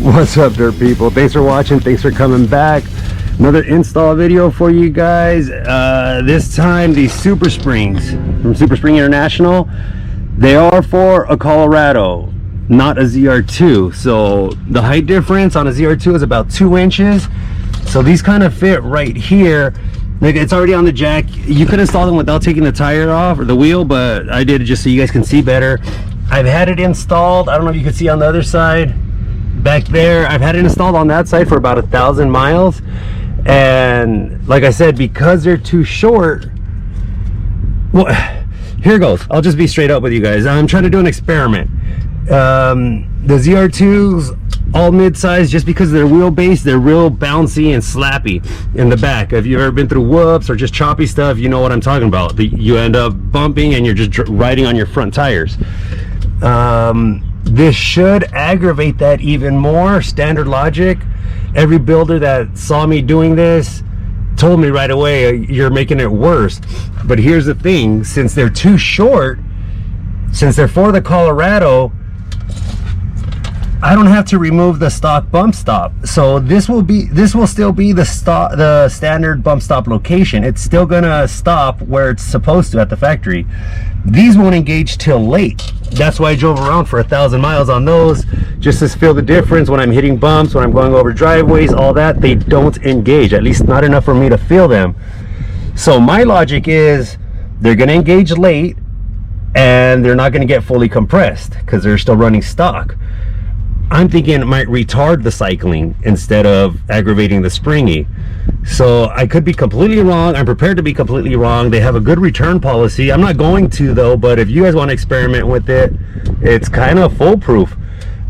What's up, dirt people? Thanks for watching, thanks for coming back. Another install video for you guys. This time these Super Springs from Super Spring International, they are for a Colorado, not a ZR2. So the height difference on a ZR2 is about 2 inches, so these kind of fit right here. Like, it's already on the jack. You could install them without taking the tire off or the wheel, but I did it just so you guys can see better. I've had it installed, I don't know if you can see on the other side back there, I've had it installed on that side for about 1,000 miles. And like I said, because they're too short, well, here goes. I'll just be straight up with you guys. I'm trying to do an experiment. The ZR2s, all mid-size, just because of their wheelbase, they're real bouncy and slappy in the back. If you've ever been through whoops or just choppy stuff, you know what I'm talking about. You end up bumping and you're just riding on your front tires. This should aggravate that even more. Standard logic. Every builder that saw me doing this told me right away, you're making it worse. But here's the thing, since they're too short, since they're for the Colorado, I don't have to remove the stock bump stop. So this will still be the standard bump stop location. It's still gonna stop where it's supposed to at the factory. These won't engage till late. That's why I drove around for 1,000 miles on those, just to feel the difference when I'm hitting bumps, when I'm going over driveways, all that. They don't engage, at least not enough for me to feel them. So my logic is they're gonna engage late and they're not gonna get fully compressed because they're still running stock. I'm thinking it might retard the cycling instead of aggravating the springy. So I could be completely wrong. I'm prepared to be completely wrong. They have a good return policy. I'm not going to though, but if you guys want to experiment with it, it's kind of foolproof.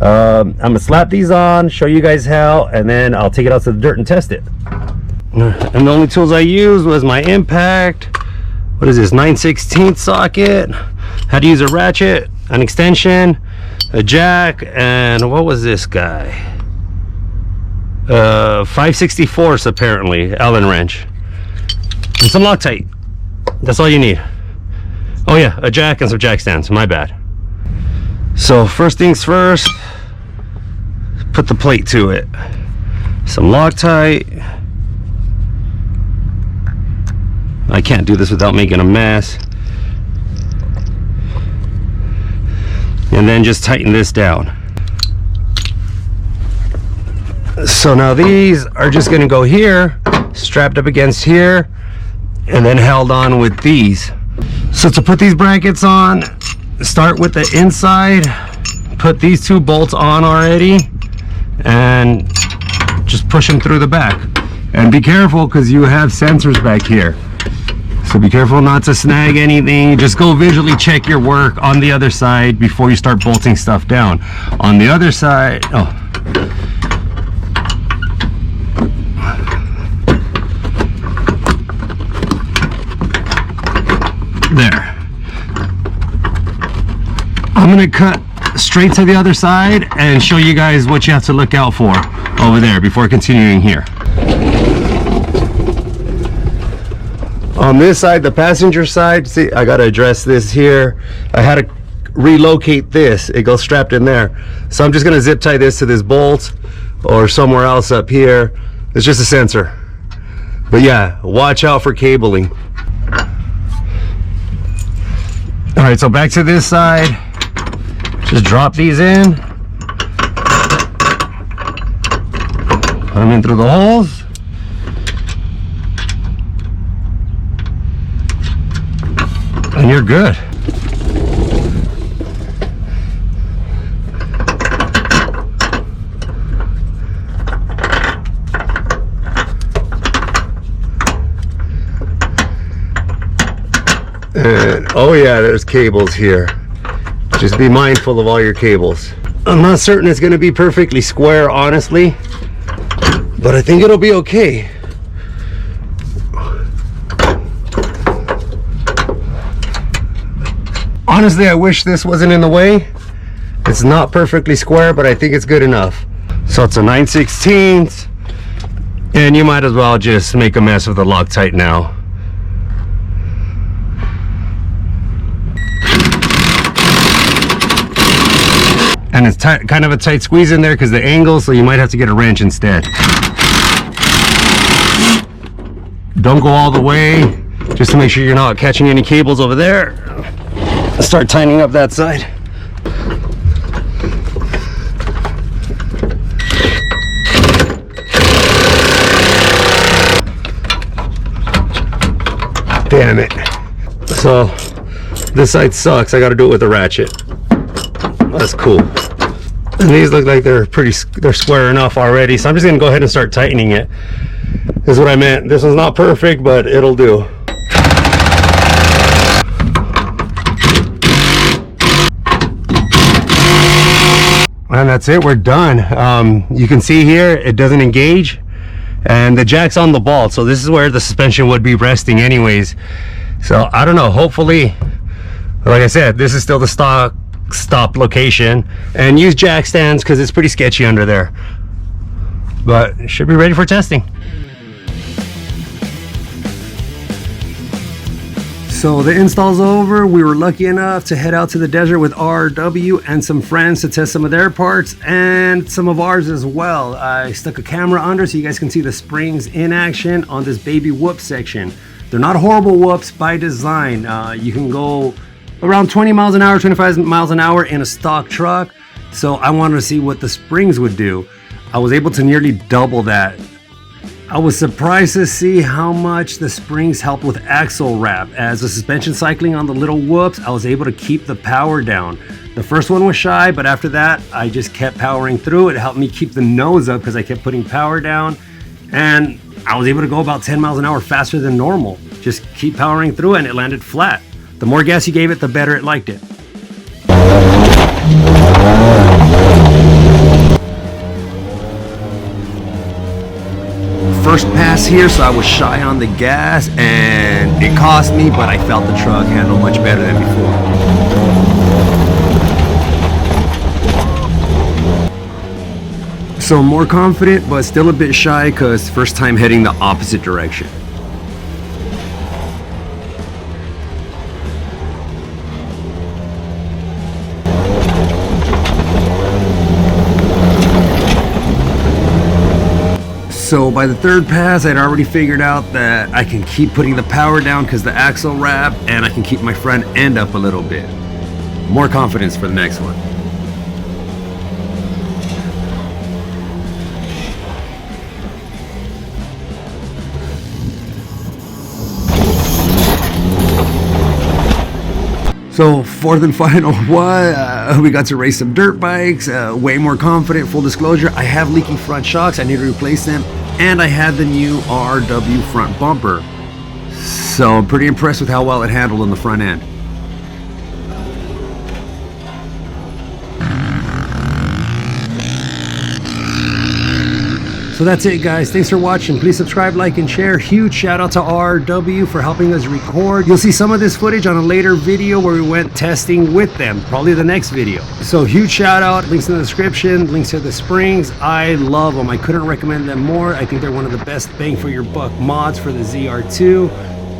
I'm gonna slap these on, show you guys how, and then I'll take it out to the dirt and test it. And the only tools I used was my impact. What is this, 9/16 socket? How to use a ratchet, an extension, a jack, and what was this guy? 5/64 apparently, Allen wrench, and some Loctite. That's all you need. Oh yeah, a jack and some jack stands, my bad. So first things first, put the plate to it. Some Loctite. I can't do this without making a mess. And then just tighten this down. So now these are just gonna go here, strapped up against here, and then held on with these. So to put these brackets on, start with the inside, put these 2 bolts on already, and just push them through the back. And be careful because you have sensors back here. So be careful not to snag anything. Just go visually check your work on the other side before you start bolting stuff down. On the other side, oh. There. I'm gonna cut straight to the other side and show you guys what you have to look out for over there before continuing here. On this side, the passenger side, see, I gotta address this here. I had to relocate this. It goes strapped in there. So I'm just gonna zip tie this to this bolt or somewhere else up here. It's just a sensor. But yeah, watch out for cabling. All right, so back to this side. Just drop these in. Put them in through the holes. And you're good. And oh yeah, there's cables here. Just be mindful of all your cables. I'm not certain it's going to be perfectly square, honestly, but I think it'll be okay. Honestly, I wish this wasn't in the way. It's not perfectly square, but I think it's good enough. So it's a 9/16, and you might as well just make a mess with the Loctite now. And it's kind of a tight squeeze in there because the angle, so you might have to get a wrench instead. Don't go all the way, just to make sure you're not catching any cables over there. Start tightening up that side. Damn it. So this side sucks. I got to do it with a ratchet. That's cool. And these look like they're square enough already, so I'm just gonna go ahead and start tightening it. Is what I meant. This one's not perfect, but it'll do. And that's it, we're done. You can see here it doesn't engage, and the jack's on the ball, so this is where the suspension would be resting anyways. So I don't know, hopefully, like I said, this is still the stock stop location, and use jack stands because it's pretty sketchy under there, but it should be ready for testing. So the install's over. We were lucky enough to head out to the desert with RW and some friends to test some of their parts and some of ours as well. I stuck a camera under so you guys can see the springs in action on this baby whoop section. They're not horrible whoops by design. You can go around 20 miles an hour, 25 miles an hour in a stock truck. So I wanted to see what the springs would do. I was able to nearly double that. I was surprised to see how much the springs helped with axle wrap. As the suspension cycling on the little whoops, I was able to keep the power down. The first one was shy, but after that, I just kept powering through. It helped me keep the nose up because I kept putting power down. And I was able to go about 10 miles an hour faster than normal. Just keep powering through and it landed flat. The more gas you gave it, the better it liked it. First pass here, so I was shy on the gas and it cost me, but I felt the truck handle much better than before. So more confident, but still a bit shy because first time heading the opposite direction. So by the third pass, I'd already figured out that I can keep putting the power down because the axle wrap, and I can keep my front end up a little bit. More confidence for the next one. So fourth and final one, we got to race some dirt bikes, way more confident. Full disclosure, I have leaky front shocks, I need to replace them, and I had the new RW front bumper. So I'm pretty impressed with how well it handled on the front end. So that's it, guys. Thanks for watching. Please subscribe, like, and share. Huge shout out to RW for helping us record. You'll see some of this footage on a later video where we went testing with them, probably the next video. So huge shout out, links in the description, links to the springs. I love them. I couldn't recommend them more. I think they're one of the best bang for your buck mods for the ZR2.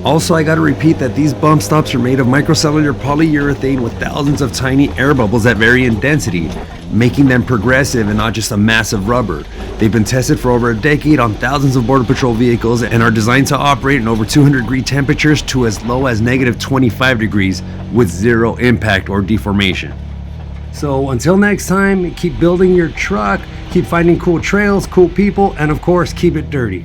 Also, I gotta repeat that these bump stops are made of microcellular polyurethane with thousands of tiny air bubbles that vary in density, making them progressive and not just a mass of rubber. They've been tested for over a decade on thousands of Border Patrol vehicles and are designed to operate in over 200-degree temperatures to as low as -25 degrees with zero impact or deformation. So until next time, keep building your truck, keep finding cool trails, cool people, and of course, keep it dirty.